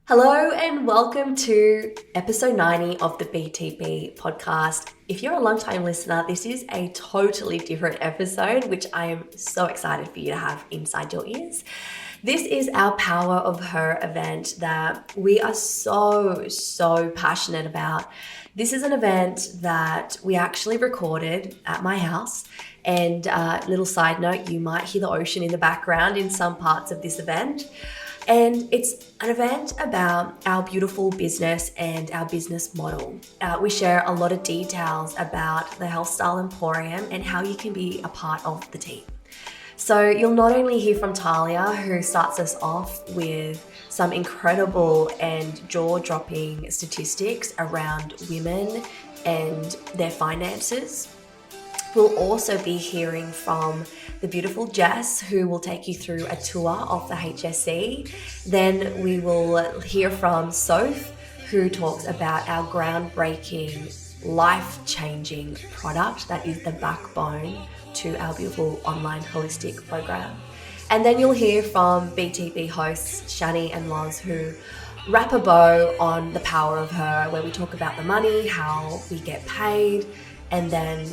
Hello and welcome to episode 90 of the BTB podcast. If you're a long-time listener, this is a totally different episode, which I am so excited for you to have inside your ears. This is our Power of Her event that we are so passionate about. This is an event that we actually recorded at my house. And little side note, you might hear the ocean in the background in some parts of this event. And it's an event about our beautiful business and our business model. We share a lot of details about the Healthstyle Emporium and how you can be a part of the team. So you'll not only hear from Talia, who starts us off with some incredible and jaw-dropping statistics around women and their finances. We'll also be hearing from the beautiful Jess, who will take you through a tour of the HSC. Then we will hear from Soph, who talks about our groundbreaking, life-changing product that is the backbone to our beautiful online holistic program. And then you'll hear from BTB hosts Shani and Loz, who wrap a bow on the power of her, where we talk about the money, how we get paid, and then,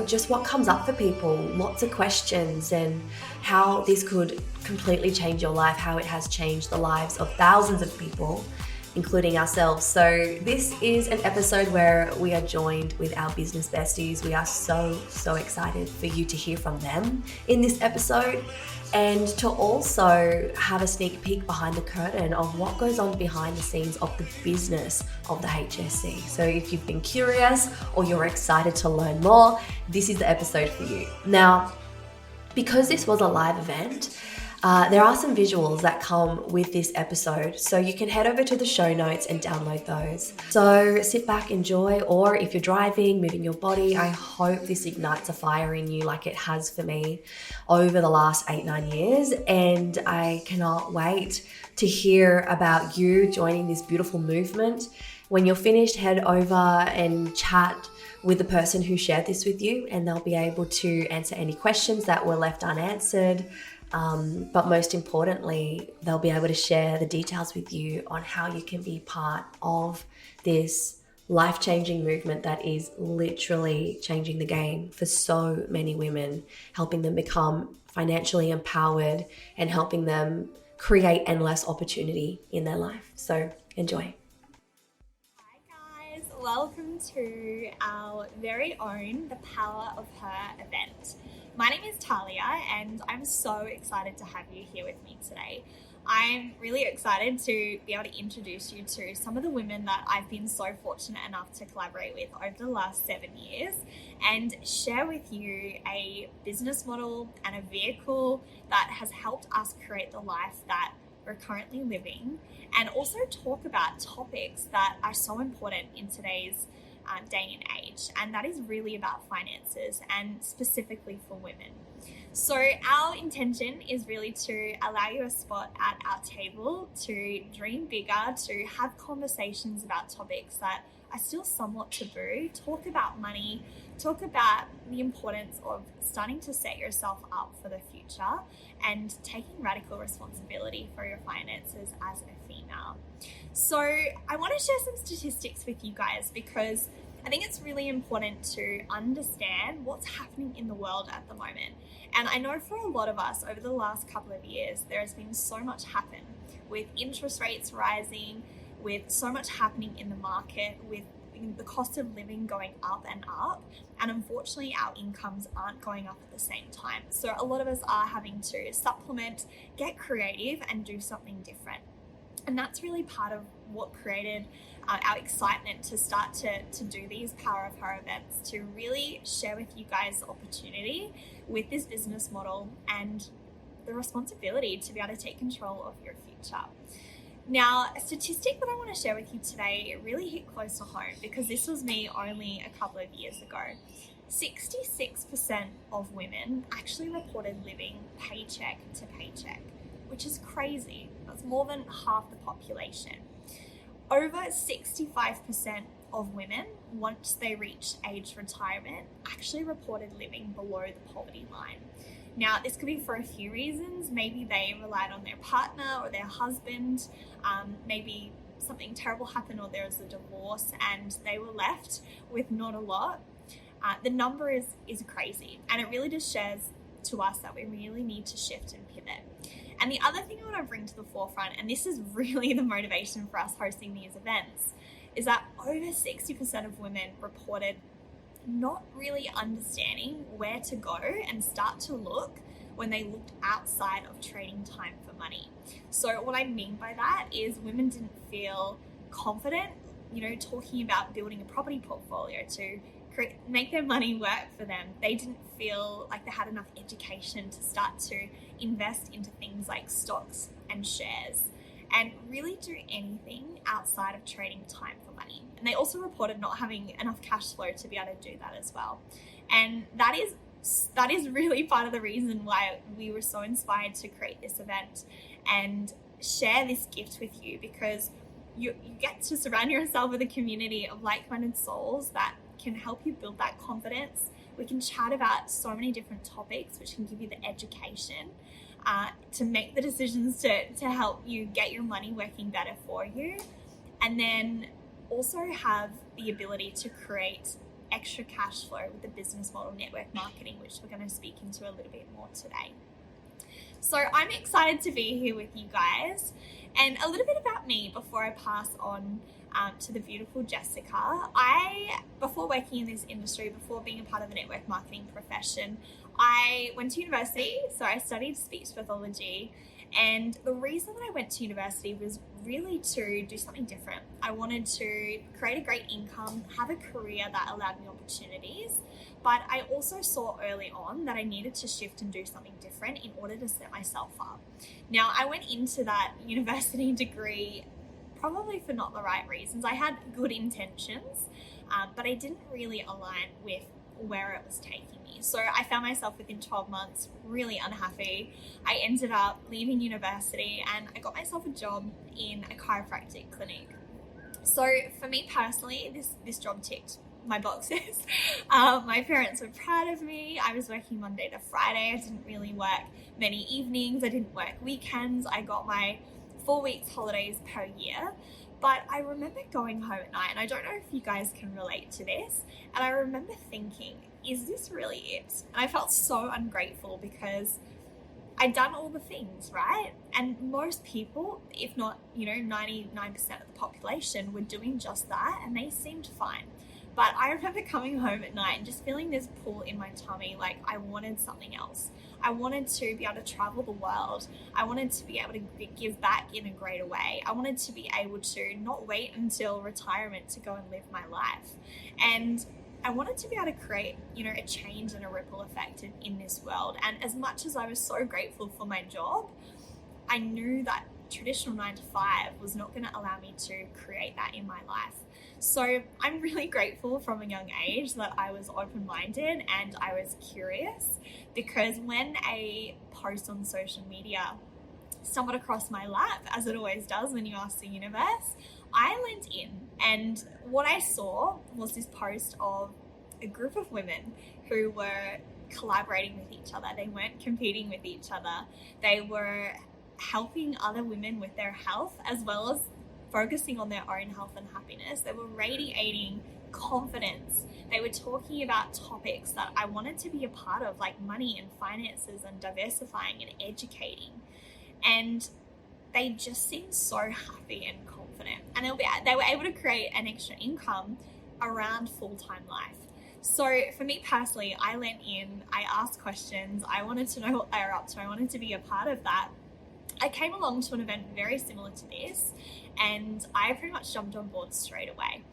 just what comes up for people, lots of questions, and how this could completely change your life, how it has changed the lives of thousands of people, including ourselves. So this is an episode where we are joined with our business besties. We are so excited for you to hear from them in this episode, and to also have a sneak peek behind the curtain of what goes on behind the scenes of the business of the HSC. So if you've been curious or you're excited to learn more, this is the episode for you. Now, because this was a live event, there are some visuals that come with this episode, so you can head over to the show notes and download those. So sit back, enjoy, or if you're driving, moving your body, I hope this ignites a fire in you like it has for me over the last 8-9 years. And I cannot wait to hear about you joining this beautiful movement. When you're finished, head over and chat with the person who shared this with you, and they'll be able to answer any questions that were left unanswered. But most importantly, they'll be able to share the details with you on how you can be part of this life-changing movement that is literally changing the game for so many women, helping them become financially empowered and helping them create endless opportunity in their life. So enjoy. Hi guys, welcome to our very own The Power of Her event. My name is Talia and I'm so excited to have you here with me today. I'm really excited to be able to introduce you to some of the women that I've been so fortunate enough to collaborate with over the last 7 years and share with you a business model and a vehicle that has helped us create the life that we're currently living, and also talk about topics that are so important in today's day and age, and that is really about finances and specifically for women. So our intention is really to allow you a spot at our table to dream bigger, to have conversations about topics that are still somewhat taboo, talk about money, talk about the importance of starting to set yourself up for the future and taking radical responsibility for your finances as a female. So I want to share some statistics with you guys because I think it's really important to understand what's happening in the world at the moment. And I know for a lot of us over the last couple of years, there has been so much happen with interest rates rising, with so much happening in the market, with the cost of living going up and up. And unfortunately, our incomes aren't going up at the same time. So a lot of us are having to supplement, get creative and do something different. And that's really part of what created our excitement to start to do these Power of Her events, to really share with you guys the opportunity with this business model and the responsibility to be able to take control of your future. Now, a statistic that I want to share with you today really hit close to home because this was me only a couple of years ago. 66% of women actually reported living paycheck to paycheck, which is crazy. That's more than half the population. Over 65% of women, once they reached age retirement, actually reported living below the poverty line. Now, this could be for a few reasons. Maybe they relied on their partner or their husband. Maybe something terrible happened or there was a divorce and they were left with not a lot. The number is crazy, and it really just shares to us that we really need to shift and pivot. And the other thing I want to bring to the forefront, and this is really the motivation for us hosting these events, is that over 60% of women reported not really understanding where to go and start to look when they looked outside of trading time for money. So what I mean by that is women didn't feel confident, talking about building a property portfolio to make their money work for them. They didn't feel like they had enough education to start to invest into things like stocks and shares and really do anything outside of trading time for money. And they also reported not having enough cash flow to be able to do that as well. And that is really part of the reason why we were so inspired to create this event and share this gift with you, because you get to surround yourself with a community of like-minded souls that can help you build that confidence. We can chat about so many different topics which can give you the education to make the decisions to help you get your money working better for you, and then also have the ability to create extra cash flow with the business model network marketing, which we're going to speak into a little bit more today. So I'm excited to be here with you guys. And a little bit about me before I pass on to the beautiful Jessica. Before working in this industry, before being a part of the network marketing profession, I went to university. So I studied speech pathology. And the reason that I went to university was really to do something different. I wanted to create a great income, have a career that allowed me opportunities, but I also saw early on that I needed to shift and do something different in order to set myself up. Now, I went into that university degree probably for not the right reasons. I had good intentions, but I didn't really align with where it was taking me. So I found myself within 12 months really unhappy. I ended up leaving university and I got myself a job in a chiropractic clinic. So for me personally, this job ticked my boxes. My parents were proud of me. I was working Monday to Friday. I didn't really work many evenings. I didn't work weekends. I got my 4 weeks holidays per year. But I remember going home at night, and I don't know if you guys can relate to this, and I remember thinking, is this really it? And I felt so ungrateful because I'd done all the things, right? And most people, if not, 99% of the population were doing just that, and they seemed fine. But I remember coming home at night and just feeling this pull in my tummy, like I wanted something else. I wanted to be able to travel the world. I wanted to be able to give back in a greater way. I wanted to be able to not wait until retirement to go and live my life. And I wanted to be able to create, a change and a ripple effect in this world. And as much as I was so grateful for my job, I knew that traditional 9 to 5 was not going to allow me to create that in my life. So I'm really grateful from a young age that I was open-minded and I was curious, because when a post on social media stumbled across my lap, as it always does when you ask the universe, I leant in, and what I saw was this post of a group of women who were collaborating with each other. They weren't competing with each other. They were helping other women with their health as well as focusing on their own health and happiness. They were radiating confidence. They were talking about topics that I wanted to be a part of, like money and finances and diversifying and educating. And they just seemed so happy and confident. And they were able to create an extra income around full-time life. So for me personally, I went in, I asked questions, I wanted to know what they were up to, I wanted to be a part of that. I came along to an event very similar to this, and I pretty much jumped on board straight away.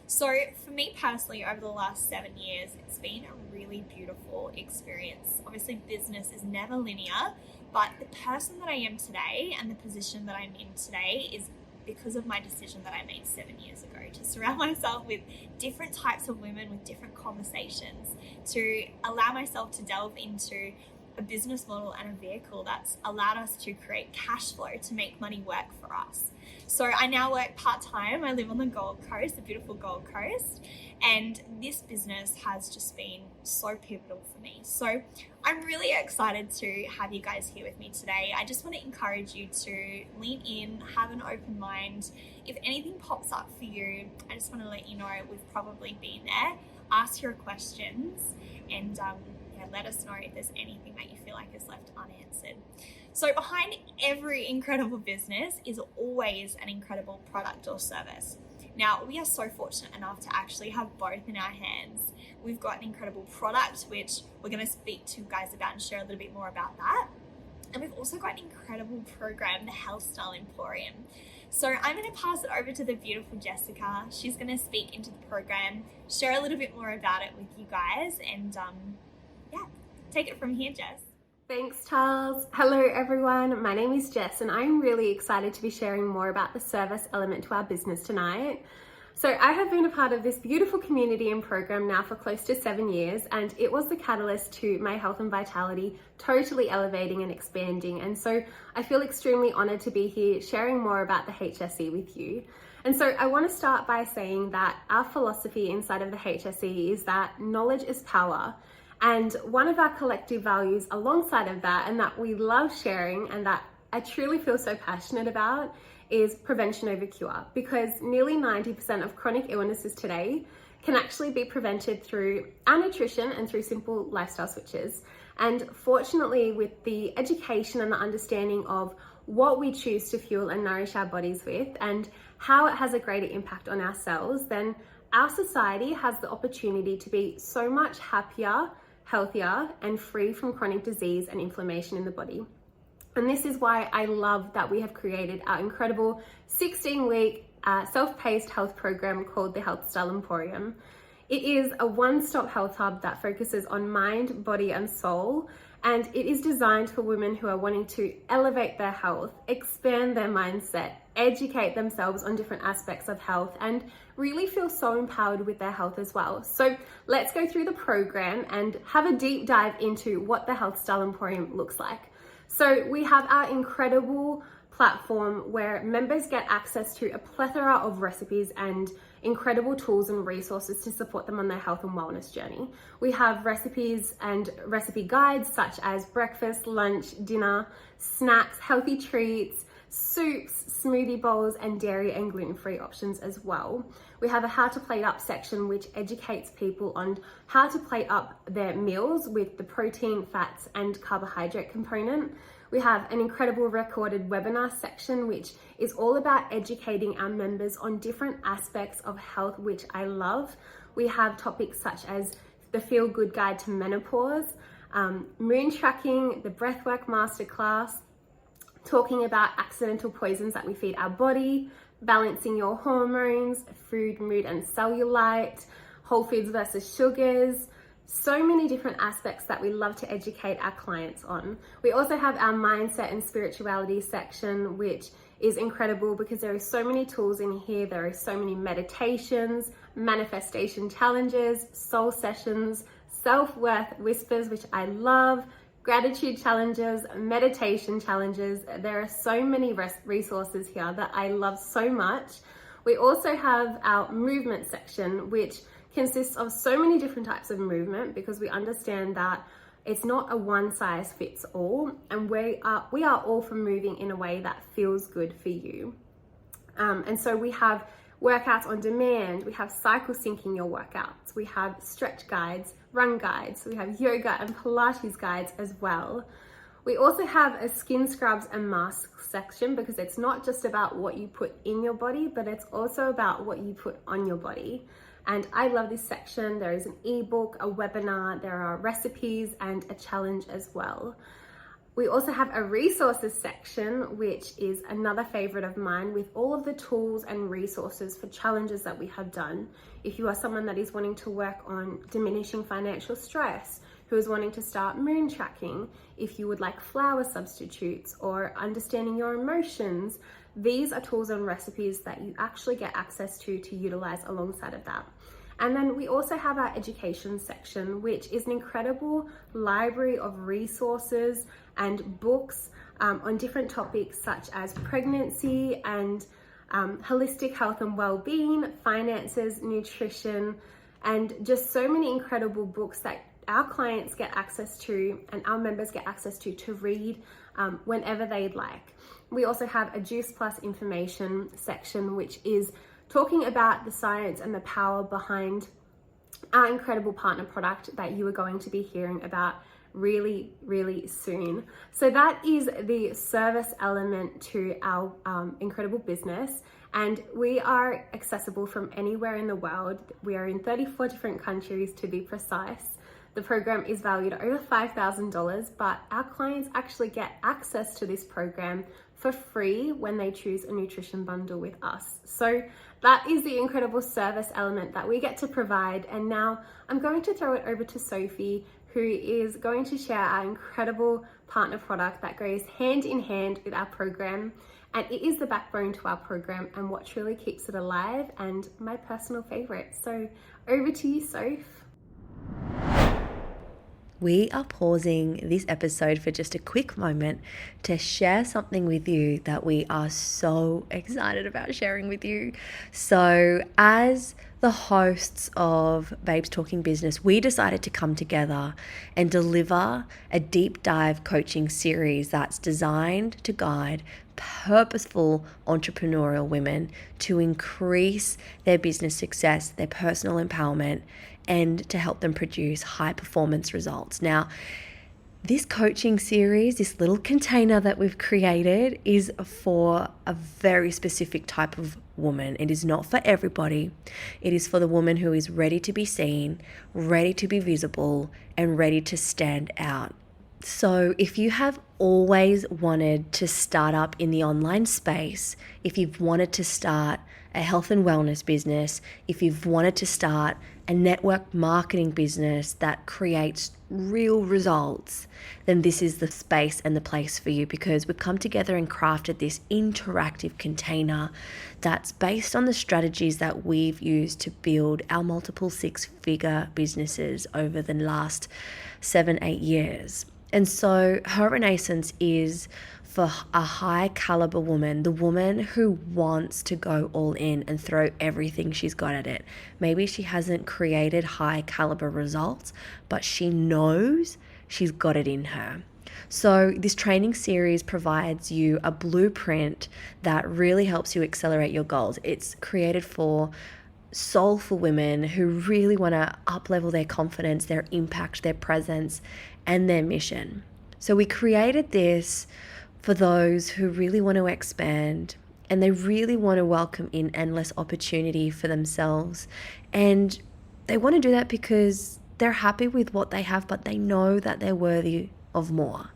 So for me personally, over the last 7 years, it's been a really beautiful experience. Obviously, business is never linear, but the person that I am today and the position that I'm in today is because of my decision that I made 7 years ago to surround myself with different types of women with different conversations, to allow myself to delve into a business model and a vehicle that's allowed us to create cash flow to make money work for us. So I now work part-time. I live on the Gold Coast, the beautiful Gold Coast, and this business has just been so pivotal for me. So I'm really excited to have you guys here with me today. I just want to encourage you to lean in, have an open mind. If anything pops up for you, I just want to let you know we've probably been there. Ask your questions and let us know if there's anything that you feel like is left unanswered. So behind every incredible business is always an incredible product or service. Now, we are so fortunate enough to actually have both in our hands. We've got an incredible product, which we're going to speak to you guys about and share a little bit more about that. And we've also got an incredible program, the Healthstyle Emporium. So I'm going to pass it over to the beautiful Jessica. She's going to speak into the program, share a little bit more about it with you guys, and take it from here, Jess. Thanks, Charles. Hello, everyone. My name is Jess, and I'm really excited to be sharing more about the service element to our business tonight. So I have been a part of this beautiful community and program now for close to 7 years, and it was the catalyst to my health and vitality totally elevating and expanding. And so I feel extremely honored to be here sharing more about the HSE with you. And so I want to start by saying that our philosophy inside of the HSE is that knowledge is power. And one of our collective values alongside of that, and that we love sharing and that I truly feel so passionate about, is prevention over cure, because nearly 90% of chronic illnesses today can actually be prevented through our nutrition and through simple lifestyle switches. And fortunately, with the education and the understanding of what we choose to fuel and nourish our bodies with and how it has a greater impact on our cells, then our society has the opportunity to be so much happier, healthier, and free from chronic disease and inflammation in the body. And this is why I love that we have created our incredible 16-week self-paced health program called the Healthstyle Emporium. It is a one-stop health hub that focuses on mind, body, and soul, and it is designed for women who are wanting to elevate their health, expand their mindset, educate themselves on different aspects of health, and really feel so empowered with their health as well. So let's go through the program and have a deep dive into what the Healthstyle Emporium looks like. So we have our incredible platform where members get access to a plethora of recipes and incredible tools and resources to support them on their health and wellness journey. We have recipes and recipe guides such as breakfast, lunch, dinner, snacks, healthy treats, soups, smoothie bowls, and dairy and gluten-free options as well. We have a how to plate up section which educates people on how to plate up their meals with the protein, fats, and carbohydrate component. We have an incredible recorded webinar section which is all about educating our members on different aspects of health, which I love. We have topics such as the Feel Good Guide to Menopause, moon tracking, the Breathwork Masterclass, talking about accidental poisons that we feed our body, balancing your hormones, food, mood, and cellulite, whole foods versus sugars. So many different aspects that we love to educate our clients on. We also have our mindset and spirituality section, which is incredible because there are so many tools in here. There are so many meditations, manifestation challenges, soul sessions, self-worth whispers, which I love, gratitude challenges, meditation challenges. There are so many resources here that I love so much. We also have our movement section, which consists of so many different types of movement because we understand that it's not a one size fits all, and we are all for moving in a way that feels good for you. And so we have workouts on demand, we have cycle syncing your workouts, we have stretch guides, run guides, we have yoga and Pilates guides as well. We also have a skin scrubs and masks section because it's not just about what you put in your body, but it's also about what you put on your body. And I love this section. There is an ebook, a webinar, there are recipes, and a challenge as well. We also have a resources section, which is another favorite of mine, with all of the tools and resources for challenges that we have done. If you are someone that is wanting to work on diminishing financial stress, who is wanting to start moon tracking, if you would like flour substitutes or understanding your emotions, these are tools and recipes that you actually get access to utilize alongside of that. And then we also have our education section, which is an incredible library of resources and books on different topics such as pregnancy and holistic health and well-being, finances, nutrition, and just so many incredible books that our clients get access to and our members get access to read whenever they'd like. We also have a Juice Plus information section, which is talking about the science and the power behind our incredible partner product that you are going to be hearing about really, really soon. So that is the service element to our incredible business. And we are accessible from anywhere in the world. We are in 34 different countries to be precise. The program is valued at over $5,000, but our clients actually get access to this program for free when they choose a nutrition bundle with us. So that is the incredible service element that we get to provide. And now I'm going to throw it over to Sophie, who is going to share our incredible partner product that goes hand in hand with our program. And it is the backbone to our program and what truly keeps it alive and my personal favorite. So over to you, Soph. We are pausing this episode for just a quick moment to share something with you that we are so excited about sharing with you. So, as the hosts of Babes Talking Business, we decided to come together and deliver a deep dive coaching series that's designed to guide purposeful entrepreneurial women to increase their business success, their personal empowerment, and to help them produce high performance results. Now, this coaching series, this little container that we've created, is for a very specific type of woman. It is not for everybody. It is for the woman who is ready to be seen, ready to be visible, and ready to stand out. So if you have always wanted to start up in the online space, if you've wanted to start a health and wellness business, if you've wanted to start a network marketing business that creates real results, then this is the space and the place for you, because we've come together and crafted this interactive container that's based on the strategies that we've used to build our multiple six-figure businesses over the last 7-8 years. And so her renaissance is for a high caliber woman, the woman who wants to go all in and throw everything she's got at it. Maybe she hasn't created high caliber results, but she knows she's got it in her. So this training series provides you a blueprint that really helps you accelerate your goals. It's created for soulful women who really want to up-level their confidence, their impact, their presence, and their mission. So we created this for those who really want to expand and they really want to welcome in endless opportunity for themselves. And they want to do that because they're happy with what they have, but they know that they're worthy of more.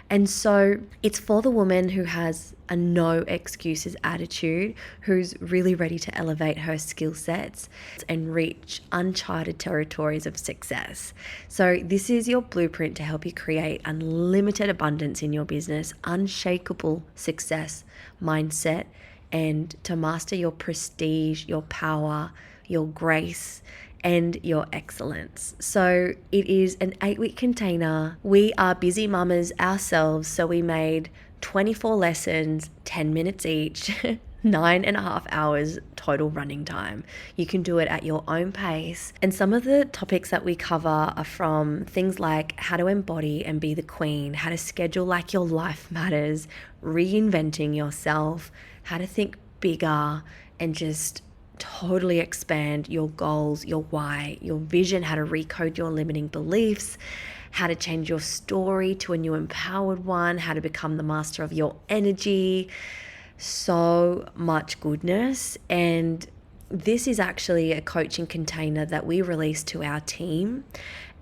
And so it's for the woman who has a no excuses attitude, who's really ready to elevate her skill sets and reach uncharted territories of success. So this is your blueprint to help you create unlimited abundance in your business, unshakable success mindset, and to master your prestige, your power, your grace, and your excellence. So it is an 8-week container. We are busy mamas ourselves, so we made 24 lessons, 10 minutes each, 9.5 hours total running time. You can do it at your own pace. And some of the topics that we cover are from things like how to embody and be the queen, how to schedule like your life matters, reinventing yourself, how to think bigger and just totally expand your goals, your why, your vision, how to recode your limiting beliefs, how to change your story to a new empowered one, how to become the master of your energy. So much goodness. And this is actually a coaching container that we released to our team.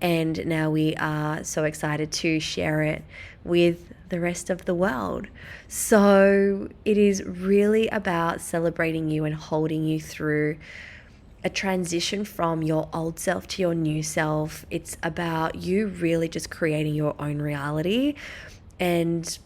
And now we are so excited to share it with the rest of the world. So it is really about celebrating you and holding you through a transition from your old self to your new self. It's about you really just creating your own reality. And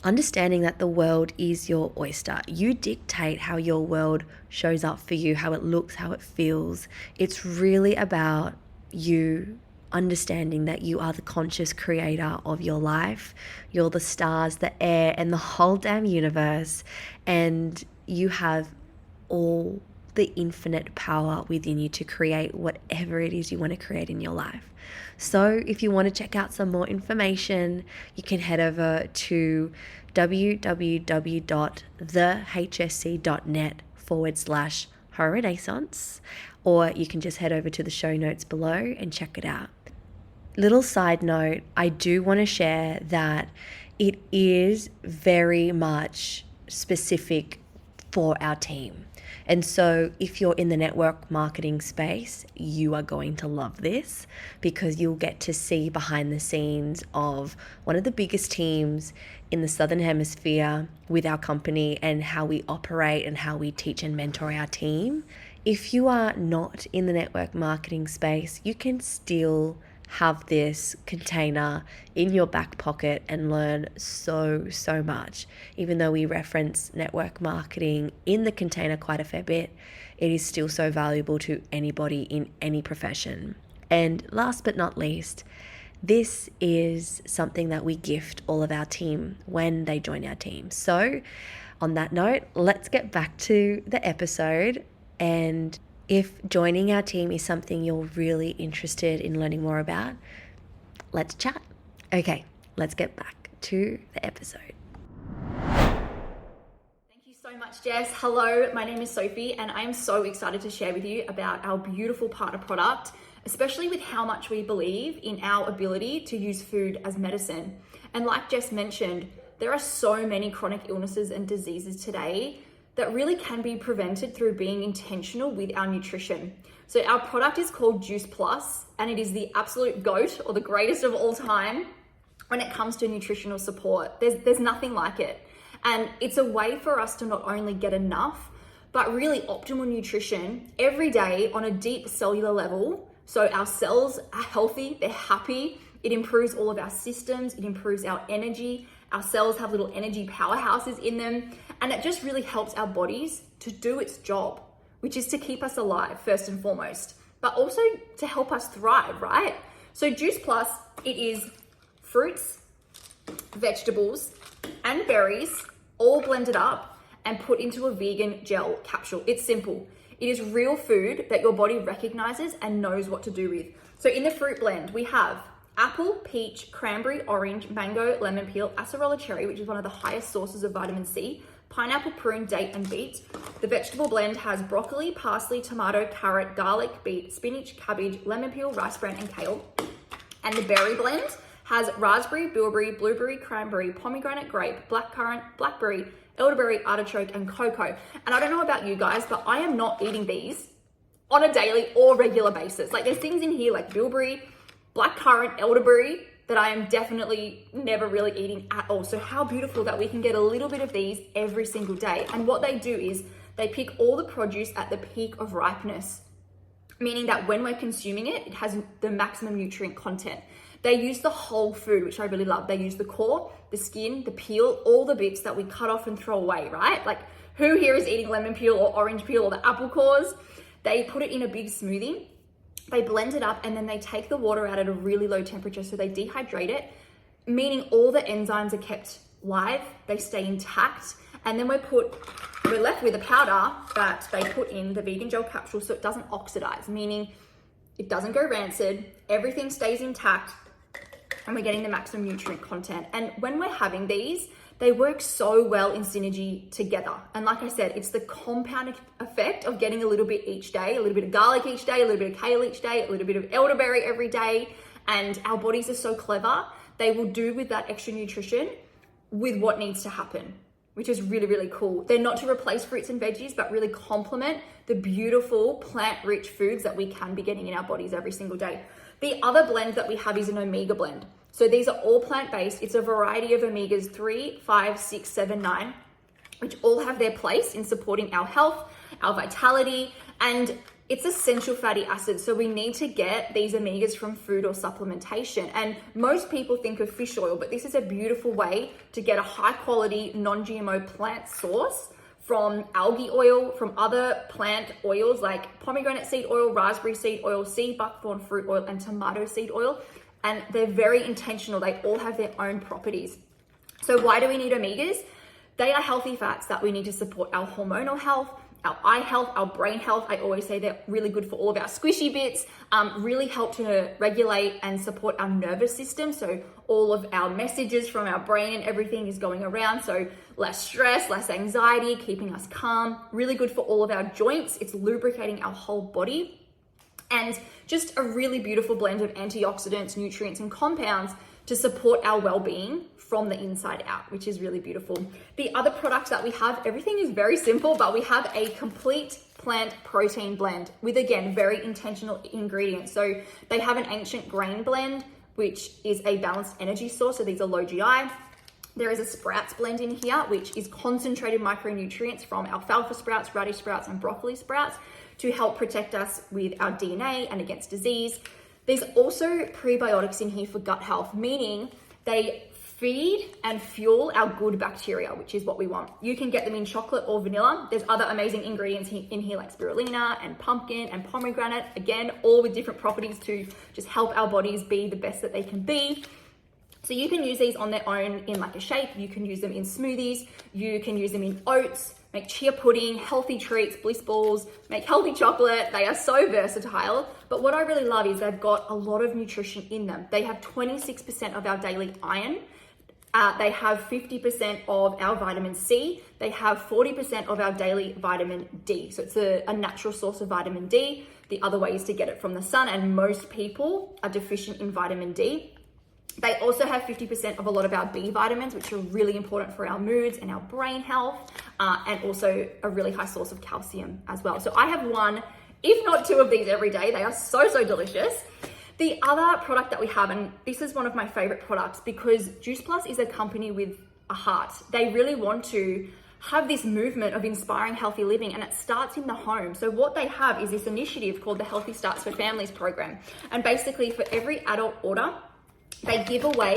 understanding that the world is your oyster. You dictate how your world shows up for you, how it looks, how it feels. It's really about you understanding that you are the conscious creator of your life. You're the stars, the air, and the whole damn universe. And you have all the infinite power within you to create whatever it is you want to create in your life. So if you want to check out some more information, you can head over to www.thehsc.net/renaissance, or you can just head over to the show notes below and check it out. Little side note, I do want to share that it is very much specific for our team. And so if you're in the network marketing space, you are going to love this, because you'll get to see behind the scenes of one of the biggest teams in the Southern Hemisphere with our company, and how we operate and how we teach and mentor our team. If you are not in the network marketing space, you can still have this container in your back pocket and learn so much. Even though we reference network marketing in the container quite a fair bit, it is still so valuable to anybody in any profession. And last but not least, this is something that we gift all of our team when they join our team. So on that note, let's get back to the episode. And if joining our team is something you're really interested in learning more about, let's chat. Okay, let's get back to the episode. Thank you so much, Jess. Hello, my name is Sophie, and I am so excited to share with you about our beautiful partner product, especially with how much we believe in our ability to use food as medicine. And like Jess mentioned, there are so many chronic illnesses and diseases today that really can be prevented through being intentional with our nutrition. So our product is called Juice Plus, and it is the absolute GOAT, or the greatest of all time, when it comes to nutritional support. There's nothing like it. And it's a way for us to not only get enough, but really optimal nutrition every day on a deep cellular level. So our cells are healthy, they're happy, it improves all of our systems, it improves our energy. Our cells have little energy powerhouses in them, and it just really helps our bodies to do its job, which is to keep us alive first and foremost, but also to help us thrive, right? So Juice Plus, it is fruits, vegetables, and berries all blended up and put into a vegan gel capsule. It's simple. It is real food that your body recognizes and knows what to do with. So in the fruit blend, we have apple, peach, cranberry, orange, mango, lemon peel, acerola cherry, which is one of the highest sources of vitamin C, pineapple, prune, date, and beet. The vegetable blend has broccoli, parsley, tomato, carrot, garlic, beet, spinach, cabbage, lemon peel, rice bran, and kale. And the berry blend has raspberry, bilberry, blueberry, cranberry, pomegranate, grape, blackcurrant, blackberry, elderberry, artichoke, and cocoa. And I don't know about you guys, but I am not eating these on a daily or regular basis. Like, there's things in here like bilberry, blackcurrant, elderberry that I am definitely never really eating at all. So how beautiful that we can get a little bit of these every single day. And what they do is they pick all the produce at the peak of ripeness, meaning that when we're consuming it, it has the maximum nutrient content. They use the whole food, which I really love. They use the core, the skin, the peel, all the bits that we cut off and throw away, right? Like, who here is eating lemon peel or orange peel or the apple cores? They put it in a big smoothie. They blend it up, and then they take the water out at a really low temperature. So they dehydrate it, meaning all the enzymes are kept live, they stay intact. And then we're left with a powder that they put in the vegan gel capsule so it doesn't oxidize, meaning it doesn't go rancid, everything stays intact, and we're getting the maximum nutrient content. And when we're having these, they work so well in synergy together. And like I said, it's the compound effect of getting a little bit each day, a little bit of garlic each day, a little bit of kale each day, a little bit of elderberry every day. And our bodies are so clever. They will do with that extra nutrition with what needs to happen, which is really, really cool. They're not to replace fruits and veggies, but really complement the beautiful plant-rich foods that we can be getting in our bodies every single day. The other blend that we have is an omega blend. So these are all plant-based. It's a variety of omegas 3, 5, 6, 7, 9, which all have their place in supporting our health, our vitality, and it's essential fatty acids. So we need to get these omegas from food or supplementation. And most people think of fish oil, but this is a beautiful way to get a high quality non-GMO plant source from algae oil, from other plant oils like pomegranate seed oil, raspberry seed oil, sea buckthorn fruit oil, and tomato seed oil. And they're very intentional. They all have their own properties. So why do we need omegas? They are healthy fats that we need to support our hormonal health, our eye health, our brain health. I always say they're really good for all of our squishy bits, really help to regulate and support our nervous system. So all of our messages from our brain and everything is going around. So less stress, less anxiety, keeping us calm, really good for all of our joints. It's lubricating our whole body. And just a really beautiful blend of antioxidants, nutrients, and compounds to support our well-being from the inside out, which is really beautiful. The other products that we have, everything is very simple, but we have a complete plant protein blend with, again, very intentional ingredients. So they have an ancient grain blend, which is a balanced energy source. So these are low GI. There is a sprouts blend in here, which is concentrated micronutrients from alfalfa sprouts, radish sprouts, and broccoli sprouts to help protect us with our DNA and against disease. There's also prebiotics in here for gut health, meaning they feed and fuel our good bacteria, which is what we want. You can get them in chocolate or vanilla. There's other amazing ingredients in here like spirulina and pumpkin and pomegranate, again, all with different properties to just help our bodies be the best that they can be. So you can use these on their own in like a shake. You can use them in smoothies. You can use them in oats, make chia pudding, healthy treats, bliss balls, make healthy chocolate. They are so versatile. But what I really love is they've got a lot of nutrition in them. They have 26% of our daily iron. They have 50% of our vitamin C. They have 40% of our daily vitamin D. So it's a natural source of vitamin D. The other way is to get it from the sun, and most people are deficient in vitamin D. They also have 50% of a lot of our B vitamins, which are really important for our moods and our brain health, and also a really high source of calcium as well. So I have one, if not two of these every day. They are so, so delicious. The other product that we have, and this is one of my favorite products because Juice Plus is a company with a heart. They really want to have this movement of inspiring healthy living, and it starts in the home. So what they have is this initiative called the Healthy Starts for Families program. And basically for every adult order, they give away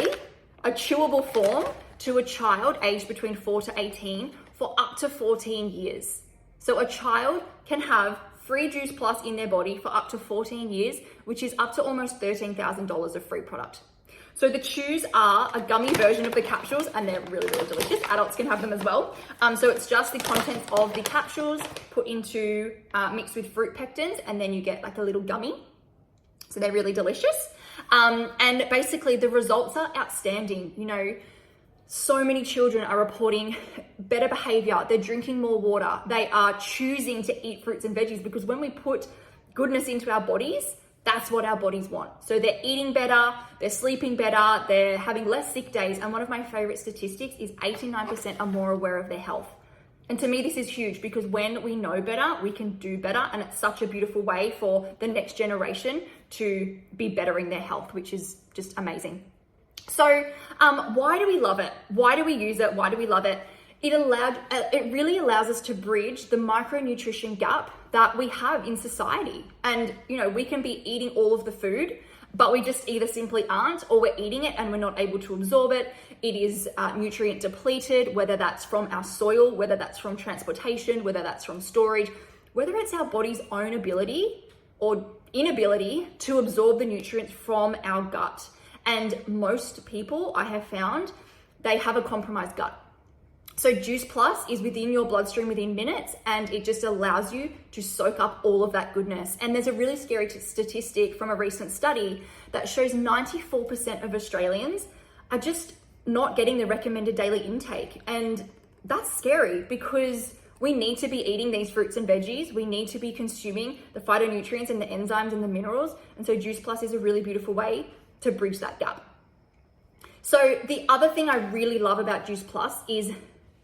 a chewable form to a child aged between 4 to 18 for up to 14 years. So a child can have free Juice Plus in their body for up to 14 years, which is up to almost $13,000 of free product. So the chews are a gummy version of the capsules, and they're really, really delicious. Adults can have them as well. So it's just the contents of the capsules put into, mixed with fruit pectins, and then you get like a little gummy. So they're really delicious. And basically the results are outstanding. You know, so many children are reporting better behavior. They're drinking more water. They are choosing to eat fruits and veggies because when we put goodness into our bodies, that's what our bodies want. So they're eating better, they're sleeping better, they're having less sick days. And one of my favorite statistics is 89% are more aware of their health. And to me, this is huge because when we know better, we can do better. And it's such a beautiful way for the next generation to be bettering their health, which is just amazing. So why do we love it? Why do we use it? Why do we love it? It really allows us to bridge the micronutrition gap that we have in society. And, you know, we can be eating all of the food, but we just either simply aren't, or we're eating it and we're not able to absorb it. It is nutrient depleted, whether that's from our soil, whether that's from transportation, whether that's from storage, whether it's our body's own ability or inability to absorb the nutrients from our gut. And most people I have found, they have a compromised gut. So Juice Plus is within your bloodstream within minutes, and it just allows you to soak up all of that goodness. And there's a really scary statistic from a recent study that shows 94% of Australians are just not getting the recommended daily intake. And that's scary because we need to be eating these fruits and veggies. We need to be consuming the phytonutrients and the enzymes and the minerals. And so Juice Plus is a really beautiful way to bridge that gap. So the other thing I really love about Juice Plus is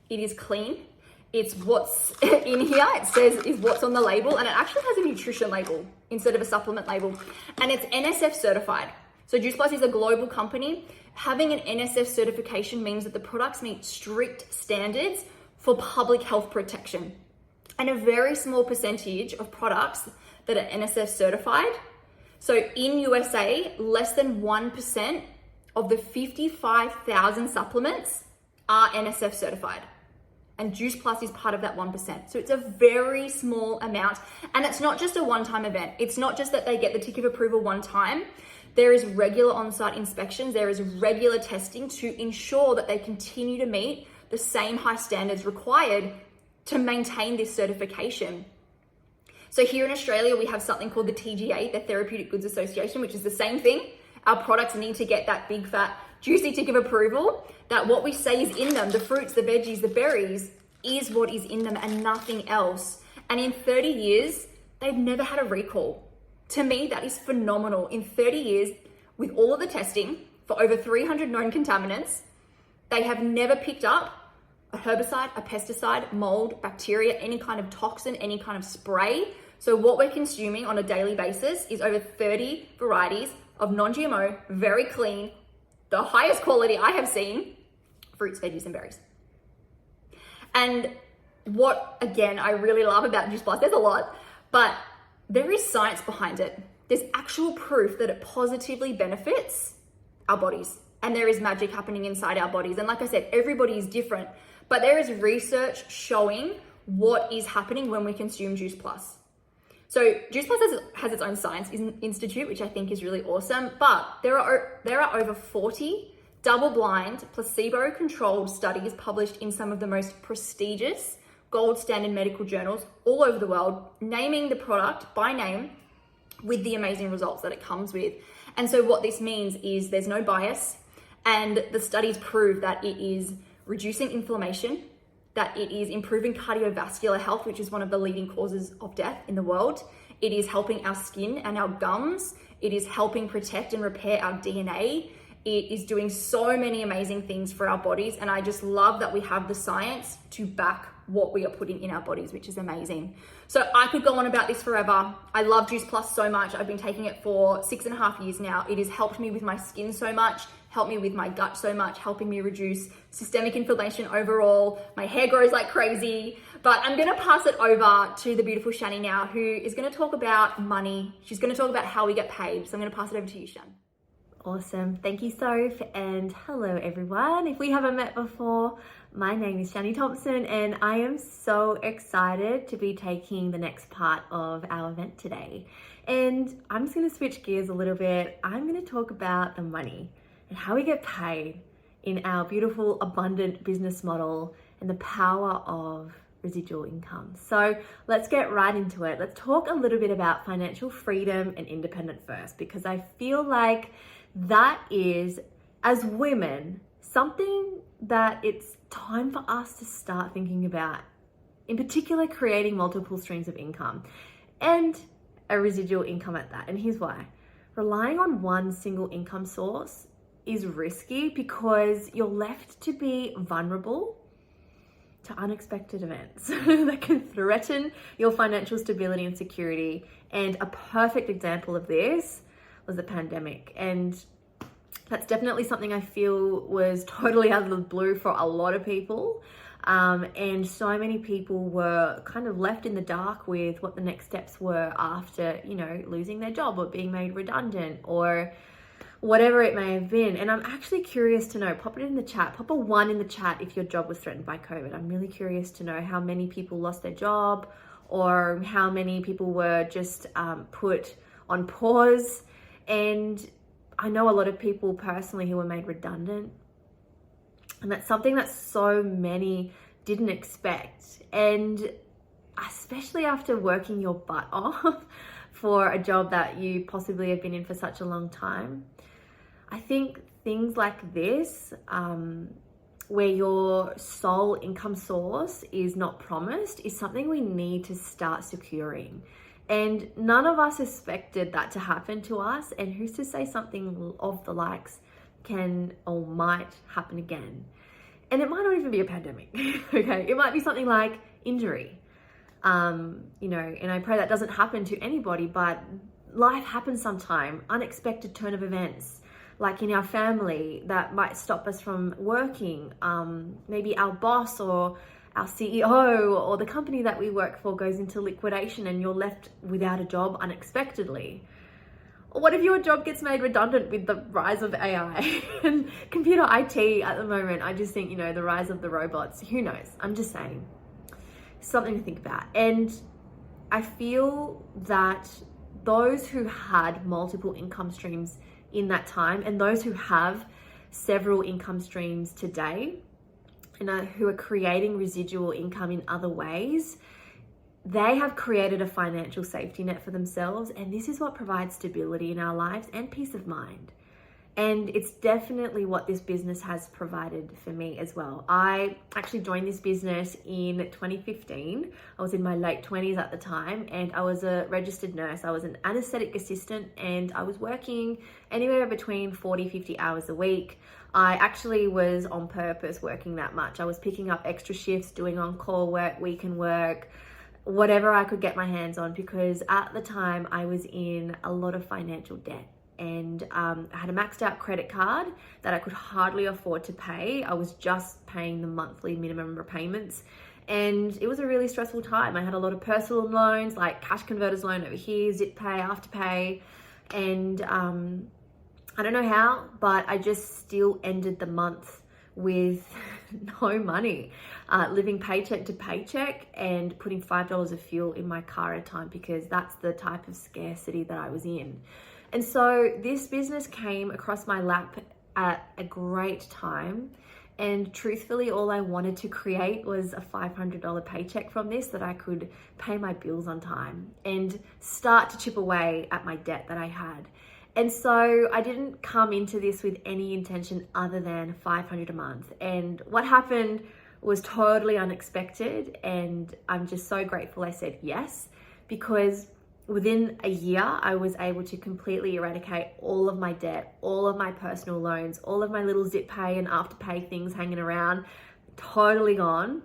it is clean. It's what's in here. It says is what's on the label, and it actually has a nutrition label instead of a supplement label, and it's NSF certified. So Juice Plus is a global company. Having an NSF certification means that the products meet strict standards for public health protection. And a very small percentage of products that are NSF certified. So in USA, less than 1% of the 55,000 supplements are NSF certified. And Juice Plus is part of that 1%. So it's a very small amount. And it's not just a one-time event. It's not just that they get the tick of approval one time. There is regular on-site inspections. There is regular testing to ensure that they continue to meet the same high standards required to maintain this certification. So here in Australia, we have something called the TGA, the Therapeutic Goods Association, which is the same thing. Our products need to get that big, fat, juicy tick of approval that what we say is in them, the fruits, the veggies, the berries, is what is in them and nothing else. And in 30 years, they've never had a recall. To me, that is phenomenal. In 30 years, with all of the testing for over 300 known contaminants, they have never picked up a herbicide, a pesticide, mold, bacteria, any kind of toxin, any kind of spray. So what we're consuming on a daily basis is over 30 varieties of non-GMO, very clean, the highest quality I have seen, fruits, veggies, and berries. And what, again, I really love about Juice Plus, there's a lot, but there is science behind it. There's actual proof that it positively benefits our bodies. And there is magic happening inside our bodies. And like I said, everybody is different, but there is research showing what is happening when we consume Juice Plus. So Juice Plus has its own science institute, which I think is really awesome, but there are over 40 double-blind, placebo-controlled studies published in some of the most prestigious gold standard medical journals all over the world, naming the product by name with the amazing results that it comes with. And so what this means is there's no bias, and the studies prove that it is reducing inflammation, that it is improving cardiovascular health, which is one of the leading causes of death in the world. It is helping our skin and our gums. It is helping protect and repair our DNA. It is doing so many amazing things for our bodies. And I just love that we have the science to back what we are putting in our bodies, which is amazing. So I could go on about this forever. I love Juice Plus so much. I've been taking it for 6.5 years now. It has helped me with my skin so much, helped me with my gut so much, helping me reduce systemic inflammation overall. My hair grows like crazy. But I'm gonna pass it over to the beautiful Shani now, who is gonna talk about money. She's gonna talk about how we get paid. So I'm gonna pass it over to you, Shan. Awesome. Thank you, Soph, and hello, everyone. If we haven't met before, my name is Shani Thompson, and I am so excited to be taking the next part of our event today. And I'm just going to switch gears a little bit. I'm going to talk about the money and how we get paid in our beautiful, abundant business model and the power of residual income. So let's get right into it. Let's talk a little bit about financial freedom and independence first, because I feel like that is, as women, something that it's time for us to start thinking about, in particular creating multiple streams of income and a residual income at that. And here's why. Relying on one single income source is risky because you're left to be vulnerable to unexpected events that can threaten your financial stability and security. And a perfect example of this was the pandemic. And that's definitely something I feel was totally out of the blue for a lot of people. And so many people were kind of left in the dark with what the next steps were after, losing their job or being made redundant or whatever it may have been. And I'm actually curious to know, pop it in the chat, pop a 1 in the chat if your job was threatened by COVID. I'm really curious to know how many people lost their job or how many people were just put on pause. And I know a lot of people personally who were made redundant. And that's something that so many didn't expect. And especially after working your butt off for a job that you possibly have been in for such a long time, I think things like this, where your sole income source is not promised, is something we need to start securing. And none of us expected that to happen to us. And who's to say something of the likes can or might happen again? And it might not even be a pandemic, okay? It might be something like injury, and I pray that doesn't happen to anybody, but life happens sometime, unexpected turn of events, like in our family that might stop us from working. Maybe our boss or our CEO or the company that we work for goes into liquidation and you're left without a job unexpectedly? Or what if your job gets made redundant with the rise of AI and computer IT at the moment? I just think, you know, the rise of the robots, who knows? I'm just saying, something to think about. And I feel that those who had multiple income streams in that time and those who have several income streams today, and who are creating residual income in other ways, they have created a financial safety net for themselves. And this is what provides stability in our lives and peace of mind. And it's definitely what this business has provided for me as well. I actually joined this business in 2015. I was in my late 20s at the time, and I was a registered nurse. I was an anesthetic assistant, and I was working anywhere between 40, 50 hours a week. I actually was on purpose working that much. I was picking up extra shifts, doing on-call work, weekend work, whatever I could get my hands on, because at the time I was in a lot of financial debt. And I had a maxed out credit card that I could hardly afford to pay. I was just paying the monthly minimum repayments, and it was a really stressful time. I had a lot of personal loans, like cash converters loan over here, zip pay, afterpay, and I don't know how, but I just still ended the month with no money, living paycheck to paycheck and putting $5 of fuel in my car at a time, because that's the type of scarcity that I was in. And so this business came across my lap at a great time. And truthfully, all I wanted to create was a $500 paycheck from this that I could pay my bills on time and start to chip away at my debt that I had. And so I didn't come into this with any intention other than $500 a month. And what happened was totally unexpected. And I'm just so grateful I said yes, because within a year, I was able to completely eradicate all of my debt, all of my personal loans, all of my little zip pay and afterpay things hanging around, totally gone.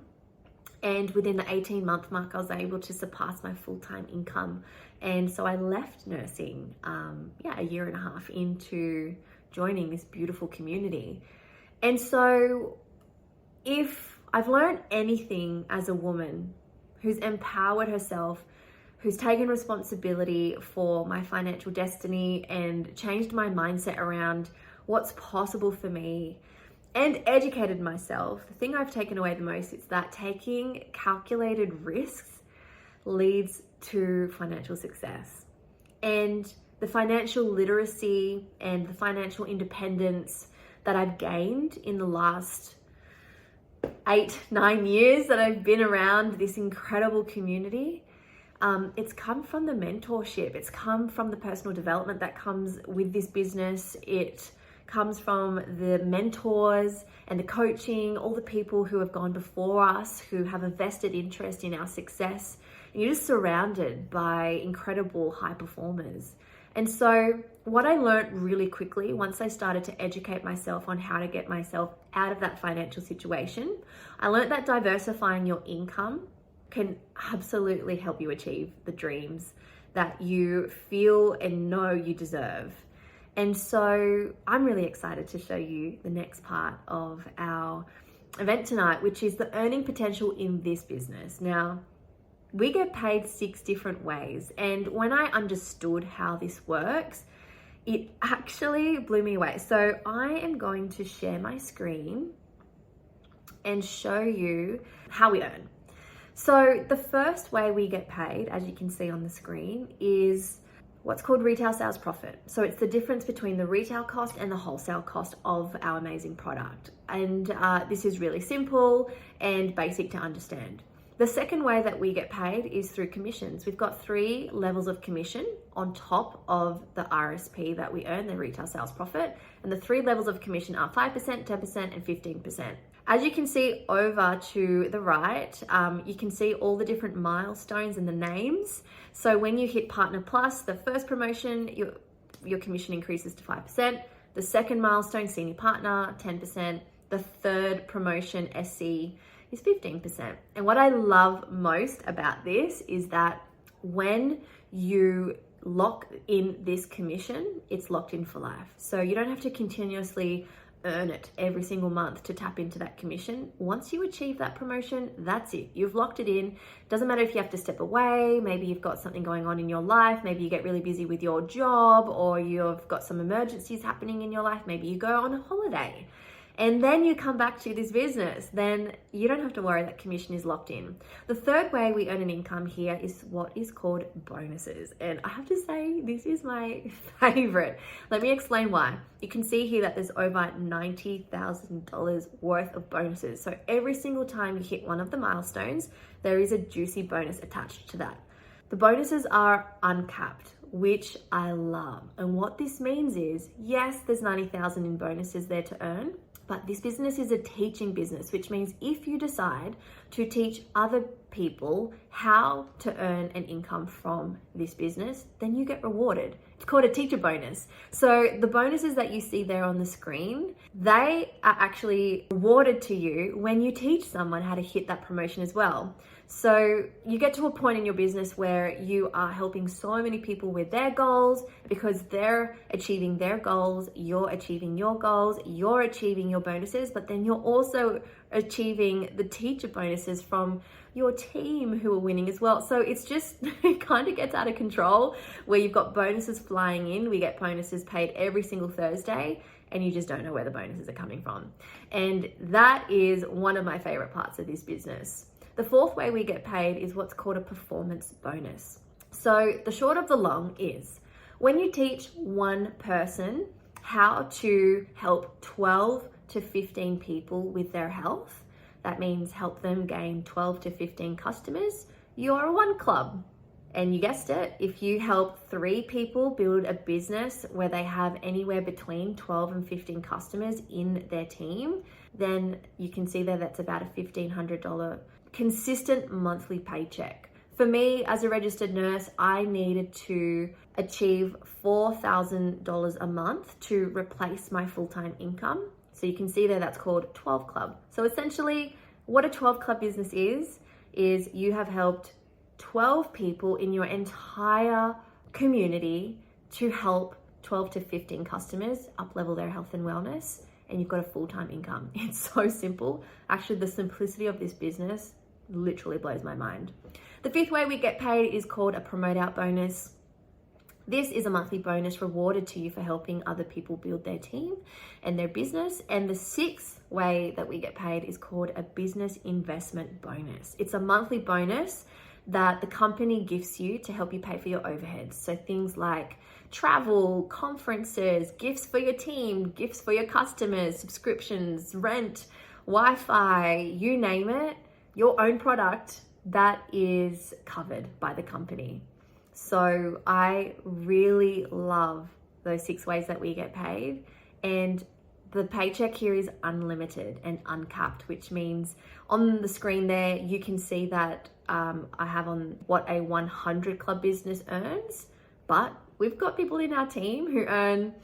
And within the 18-month mark, I was able to surpass my full-time income. And so I left nursing, a year and a half into joining this beautiful community. And so if I've learned anything as a woman who's empowered herself, who's taken responsibility for my financial destiny and changed my mindset around what's possible for me and educated myself, the thing I've taken away the most is that taking calculated risks leads to financial success. And the financial literacy and the financial independence that I've gained in the last 8-9 years that I've been around this incredible community, it's come from the mentorship. It's come from the personal development that comes with this business. It comes from the mentors and the coaching, all the people who have gone before us, who have a vested interest in our success. And you're just surrounded by incredible high performers. And so what I learned really quickly once I started to educate myself on how to get myself out of that financial situation, I learned that diversifying your income can absolutely help you achieve the dreams that you feel and know you deserve. And so I'm really excited to show you the next part of our event tonight, which is the earning potential in this business. Now, we get paid 6 different ways. And when I understood how this works, it actually blew me away. So I am going to share my screen and show you how we earn. So the first way we get paid, as you can see on the screen, is what's called retail sales profit. So it's the difference between the retail cost and the wholesale cost of our amazing product. And this is really simple and basic to understand. The second way that we get paid is through commissions. We've got 3 levels of commission on top of the RSP that we earn, the retail sales profit. And the 3 levels of commission are 5%, 10%, and 15%. As you can see over to the right, you can see all the different milestones and the names. So when you hit Partner Plus, the first promotion, your commission increases to 5%. The second milestone, Senior Partner, 10%. The third promotion, SC, is 15%. And what I love most about this is that when you lock in this commission, it's locked in for life. So you don't have to continuously earn it every single month to tap into that commission. Once you achieve that promotion, that's it. You've locked it in. Doesn't matter if you have to step away, maybe you've got something going on in your life, maybe you get really busy with your job, or you've got some emergencies happening in your life, maybe you go on a holiday and then you come back to this business, then you don't have to worry, that commission is locked in. The third way we earn an income here is what is called bonuses. And I have to say, this is my favorite. Let me explain why. You can see here that there's over $90,000 worth of bonuses. So every single time you hit one of the milestones, there is a juicy bonus attached to that. The bonuses are uncapped, which I love. And what this means is, yes, there's 90,000 in bonuses there to earn, but this business is a teaching business, which means if you decide to teach other people how to earn an income from this business, then you get rewarded. It's called a teacher bonus. So the bonuses that you see there on the screen, they are actually rewarded to you when you teach someone how to hit that promotion as well. So you get to a point in your business where you are helping so many people with their goals because they're achieving their goals, you're achieving your goals, you're achieving your bonuses, but then you're also achieving the teacher bonuses from your team who are winning as well. So it's just, it kind of gets out of control where you've got bonuses flying in. We get bonuses paid every single Thursday, and you just don't know where the bonuses are coming from. And that is one of my favorite parts of this business. The fourth way we get paid is what's called a performance bonus. So the short of the long is when you teach one person how to help 12 to 15 people with their health, that means help them gain 12 to 15 customers, you're a one club. And you guessed it, if you help 3 people build a business where they have anywhere between 12 and 15 customers in their team, then you can see there that's about a $1,500 consistent monthly paycheck. For me, as a registered nurse, I needed to achieve $4,000 a month to replace my full-time income. So you can see there that's called 12 Club. So essentially what a 12 Club business is you have helped 12 people in your entire community to help 12 to 15 customers up-level their health and wellness, and you've got a full-time income. It's so simple. Actually, the simplicity of this business literally blows my mind. The fifth way we get paid is called a promote out bonus. This is a monthly bonus rewarded to you for helping other people build their team and their business. And the sixth way that we get paid is called a business investment bonus. It's a monthly bonus that the company gives you to help you pay for your overheads. So things like travel, conferences, gifts for your team, gifts for your customers, subscriptions, rent, Wi-Fi, you name it, your own product, that is covered by the company. So I really love those 6 ways that we get paid. And the paycheck here is unlimited and uncapped, which means on the screen there, you can see that I have on what a 100 club business earns, but we've got people in our team who earn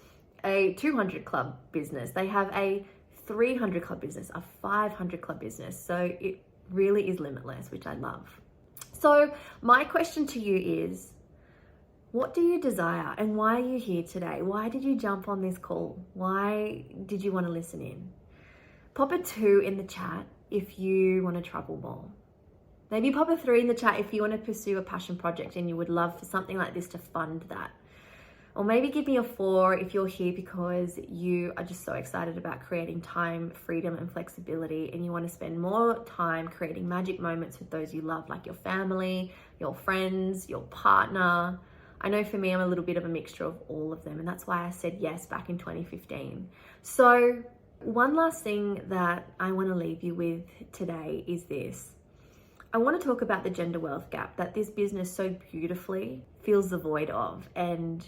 a 200 club business. They have a 300 club business, a 500 club business. So it really is limitless, which I love. So my question to you is, what do you desire and why are you here today? Why did you jump on this call? Why did you want to listen in? Pop a 2 in the chat if you want to travel more. Maybe pop a 3 in the chat if you want to pursue a passion project and you would love for something like this to fund that. Or maybe give me a 4 if you're here because you are just so excited about creating time, freedom, and flexibility, and you want to spend more time creating magic moments with those you love, like your family, your friends, your partner. I know for me, I'm a little bit of a mixture of all of them, and that's why I said yes back in 2015. So one last thing that I want to leave you with today is this. I want to talk about the gender wealth gap that this business so beautifully fills the void of and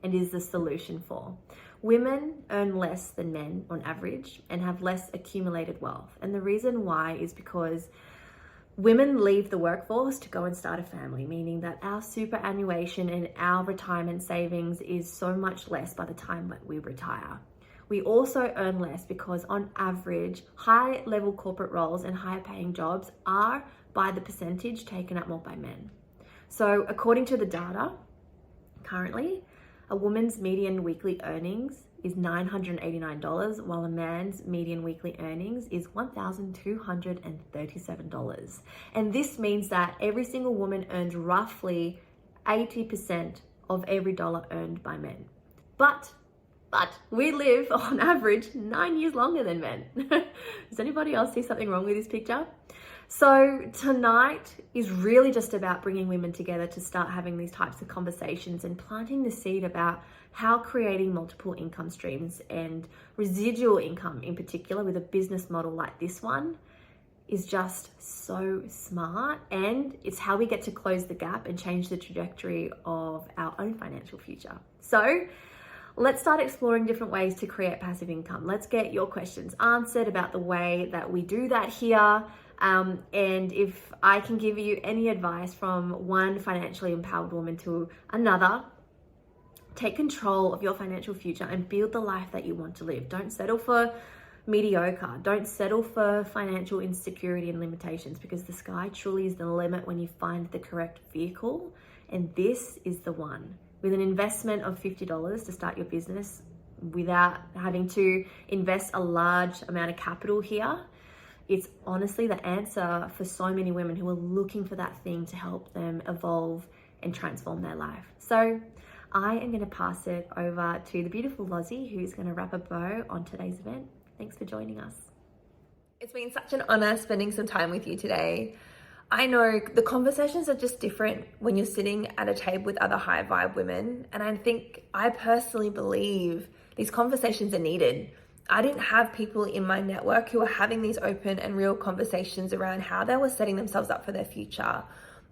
is the solution for. Women earn less than men on average and have less accumulated wealth. And the reason why is because women leave the workforce to go and start a family, meaning that our superannuation and our retirement savings is so much less by the time that we retire. We also earn less because on average, high-level corporate roles and higher paying jobs are by the percentage taken up more by men. So according to the data, currently, a woman's median weekly earnings is $989, while a man's median weekly earnings is $1,237. And this means that every single woman earns roughly 80% of every dollar earned by men. But we live on average 9 years longer than men. Does anybody else see something wrong with this picture? So tonight is really just about bringing women together to start having these types of conversations and planting the seed about how creating multiple income streams and residual income in particular with a business model like this one is just so smart, and it's how we get to close the gap and change the trajectory of our own financial future. So let's start exploring different ways to create passive income. Let's get your questions answered about the way that we do that here. And if I can give you any advice from one financially empowered woman to another, take control of your financial future and build the life that you want to live. Don't settle for mediocre. Don't settle for financial insecurity and limitations, because the sky truly is the limit when you find the correct vehicle. And this is the one. With an investment of $50 to start your business without having to invest a large amount of capital here, it's honestly the answer for so many women who are looking for that thing to help them evolve and transform their life. So I am going to pass it over to the beautiful Lozzie, who's going to wrap a bow on today's event. Thanks for joining us. It's been such an honor spending some time with you today. I know the conversations are just different when you're sitting at a table with other high vibe women. And I personally believe these conversations are needed. I didn't have people in my network who were having these open and real conversations around how they were setting themselves up for their future,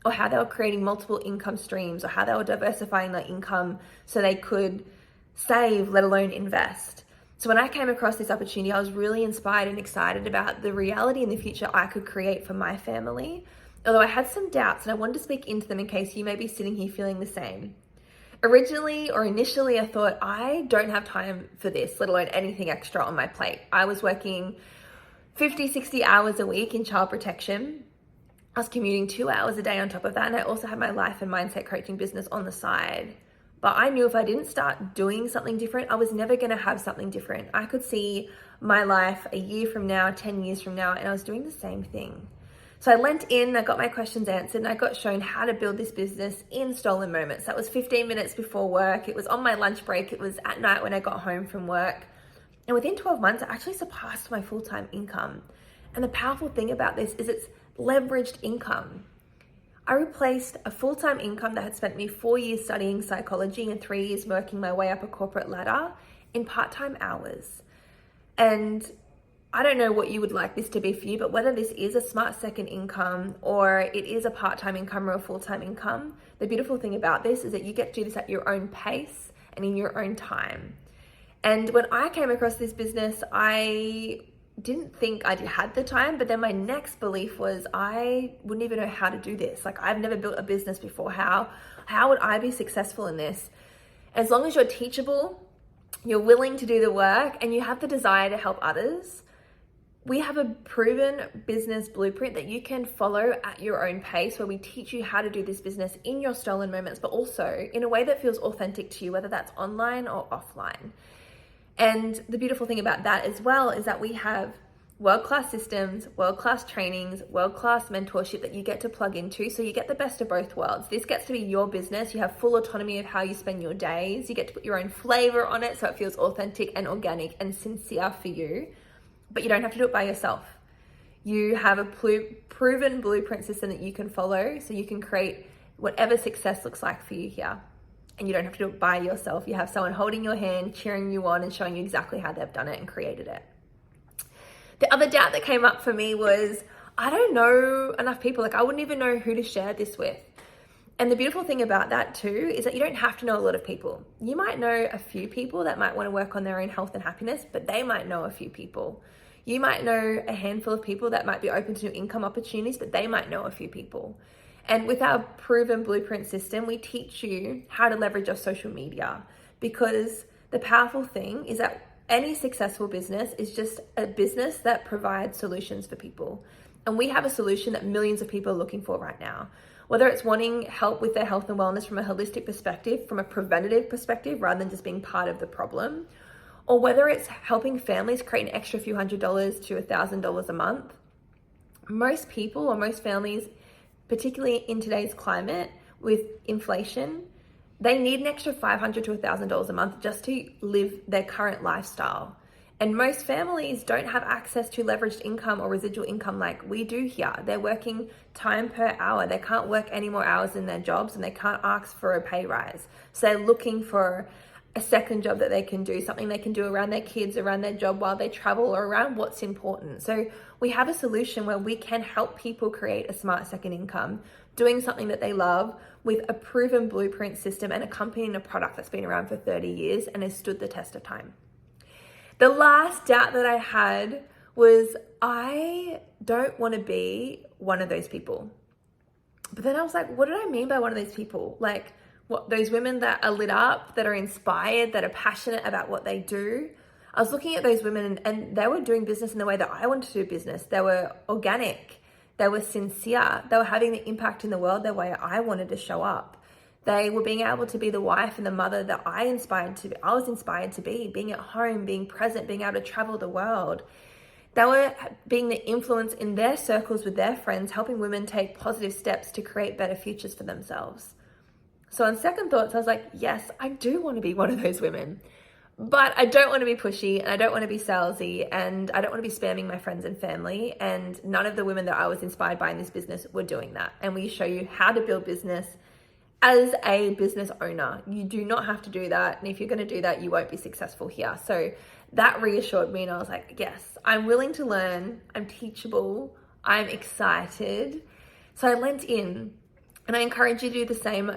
or how they were creating multiple income streams, or how they were diversifying their income so they could save, let alone invest. So when I came across this opportunity, I was really inspired and excited about the reality in the future I could create for my family. Although I had some doubts, and I wanted to speak into them in case you may be sitting here feeling the same. Initially, I thought, I don't have time for this, let alone anything extra on my plate. I was working 50, 60 hours a week in child protection. I was commuting 2 hours a day on top of that. And I also had my life and mindset coaching business on the side. But I knew if I didn't start doing something different, I was never going to have something different. I could see my life a year from now, 10 years from now, and I was doing the same thing. So I lent in, I got my questions answered, and I got shown how to build this business in stolen moments. That was 15 minutes before work. It was on my lunch break. It was at night when I got home from work. And within 12 months, I actually surpassed my full-time income. And the powerful thing about this is it's leveraged income. I replaced a full-time income that had spent me 4 years studying psychology and 3 years working my way up a corporate ladder in part-time hours. And I don't know what you would like this to be for you, but whether this is a smart second income or it is a part-time income or a full-time income, the beautiful thing about this is that you get to do this at your own pace and in your own time. And when I came across this business, I didn't think I had the time, but then my next belief was I wouldn't even know how to do this. Like, I've never built a business before. How would I be successful in this? As long as you're teachable, you're willing to do the work, and you have the desire to help others, we have a proven business blueprint that you can follow at your own pace, where we teach you how to do this business in your stolen moments, but also in a way that feels authentic to you, whether that's online or offline. And the beautiful thing about that as well is that we have world-class systems, world-class trainings, world-class mentorship that you get to plug into. So you get the best of both worlds. This gets to be your business. You have full autonomy of how you spend your days. You get to put your own flavor on it so it feels authentic and organic and sincere for you. But you don't have to do it by yourself. You have a proven blueprint system that you can follow so you can create whatever success looks like for you here. And you don't have to do it by yourself. You have someone holding your hand, cheering you on, and showing you exactly how they've done it and created it. The other doubt that came up for me was, I don't know enough people. Like, I wouldn't even know who to share this with. And the beautiful thing about that too is that you don't have to know a lot of people. You might know a few people that might want to work on their own health and happiness, but they might know a few people. You might know a handful of people that might be open to new income opportunities, but they might know a few people. And with our proven blueprint system, we teach you how to leverage your social media, because the powerful thing is that any successful business is just a business that provides solutions for people. And we have a solution that millions of people are looking for right now. Whether it's wanting help with their health and wellness from a holistic perspective, from a preventative perspective, rather than just being part of the problem, or whether it's helping families create an extra few $100s to $1,000 a month. Most people or most families, particularly in today's climate with inflation, they need an extra $500 to $1,000 a month just to live their current lifestyle. And most families don't have access to leveraged income or residual income like we do here. They're working time per hour. They can't work any more hours in their jobs and they can't ask for a pay rise. So they're looking for a second job that they can do, something they can do around their kids, around their job while they travel, or around what's important. So we have a solution where we can help people create a smart second income, doing something that they love with a proven blueprint system and accompanying a product that's been around for 30 years and has stood the test of time. The last doubt that I had was I don't want to be one of those people. But then I was like, what did I mean by one of those people? Like, what, those women that are lit up, that are inspired, that are passionate about what they do. I was looking at those women and they were doing business in the way that I wanted to do business. They were organic. They were sincere. They were having the impact in the world the way I wanted to show up. They were being able to be the wife and the mother that I was inspired to be, being at home, being present, being able to travel the world. They were being the influence in their circles with their friends, helping women take positive steps to create better futures for themselves. So on second thoughts, I was like, yes, I do want to be one of those women, but I don't want to be pushy and I don't want to be salesy and I don't want to be spamming my friends and family. And none of the women that I was inspired by in this business were doing that. And we show you how to build business as a business owner. You do not have to do that. And if you're going to do that, you won't be successful here. So that reassured me. And I was like, yes, I'm willing to learn. I'm teachable. I'm excited. So I lent in, and I encourage you to do the same.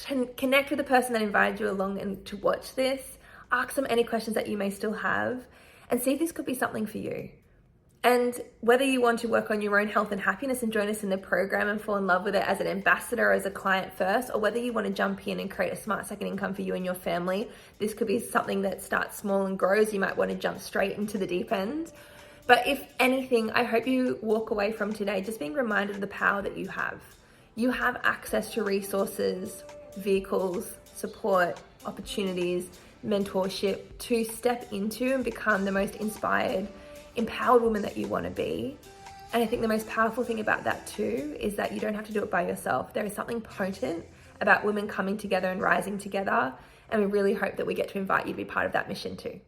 To connect with the person that invited you along and to watch this. Ask them any questions that you may still have and see if this could be something for you. And whether you want to work on your own health and happiness and join us in the program and fall in love with it as an ambassador or as a client first, or whether you want to jump in and create a smart second income for you and your family, this could be something that starts small and grows. You might want to jump straight into the deep end. But if anything, I hope you walk away from today just being reminded of the power that you have. You have access to resources, vehicles, support, opportunities, mentorship to step into and become the most inspired, empowered woman that you want to be. And I think the most powerful thing about that too is that you don't have to do it by yourself. There is something potent about women coming together and rising together. And we really hope that we get to invite you to be part of that mission too.